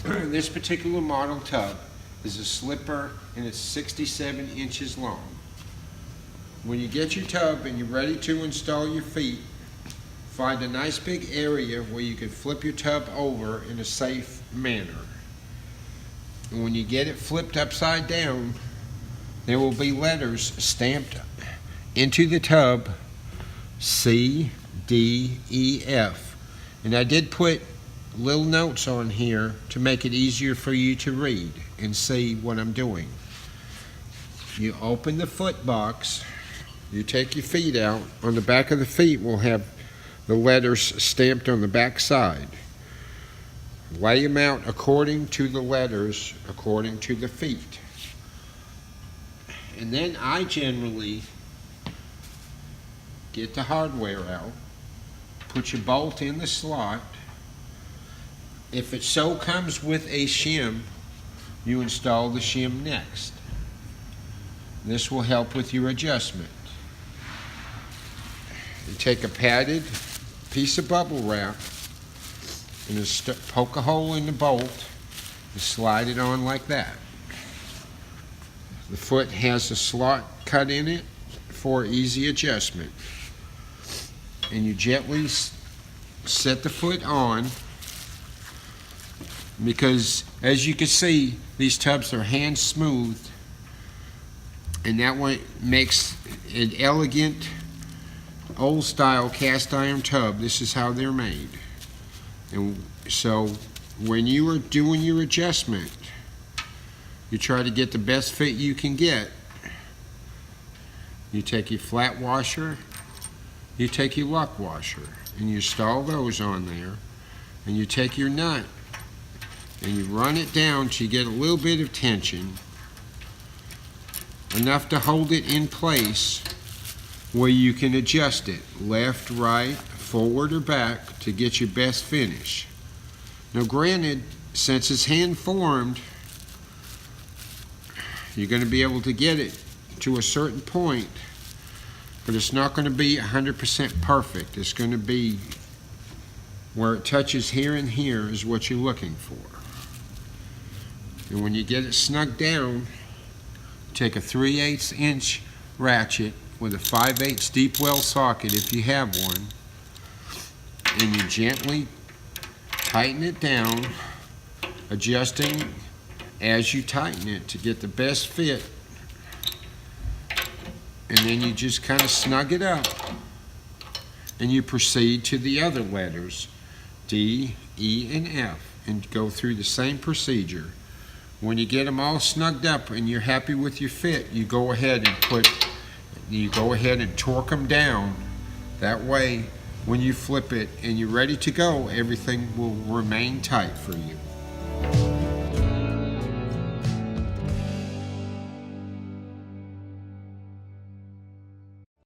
This particular model tub is a slipper and it's 67 inches long. When you get your tub and you're ready to install your feet, find a nice big area where you can flip your tub over in a safe manner. And when you get it flipped upside down, there will be letters stamped into the tub, C, D, E, F. And I did put little notes on here to make it easier for you to read and see what I'm doing. You open the foot box, you take your feet out. On the back of the feet will have the letters stamped on the back side. Lay them out according to the letters, according to the feet. And then I generally get the hardware out, put your bolt in the slot. If it so comes with a shim, you install the shim next. This will help with your adjustment. You take a padded piece of bubble wrap and just poke a hole in the bolt and slide it on like that. The foot has a slot cut in it for easy adjustment. And you gently set the foot on, because as you can see, these tubs are hand smoothed, and that way makes an elegant old style cast iron tub. This is how they're made. And so when you are doing your adjustment, you try to get the best fit you can get. You take your flat washer, you take your luck washer, and you install those on there, and you take your nut and you run it down till you get a little bit of tension, enough to hold it in place where you can adjust it left, right, forward, or back to get your best finish. Now granted, since it's hand formed, you're going to be able to get it to a certain point, but it's not going to be 100% perfect. It's going to be where it touches here and here is what you're looking for. And when you get it snug down, take a 3/8 inch ratchet with a 5/8 deep well socket if you have one, and you gently tighten it down, adjusting as you tighten it to get the best fit. And then you just kind of snug it up, and you proceed to the other letters, D, E, and F, and go through the same procedure. When you get them all snugged up and you're happy with your fit, you go ahead and torque them down. That way, when you flip it and you're ready to go, everything will remain tight for you.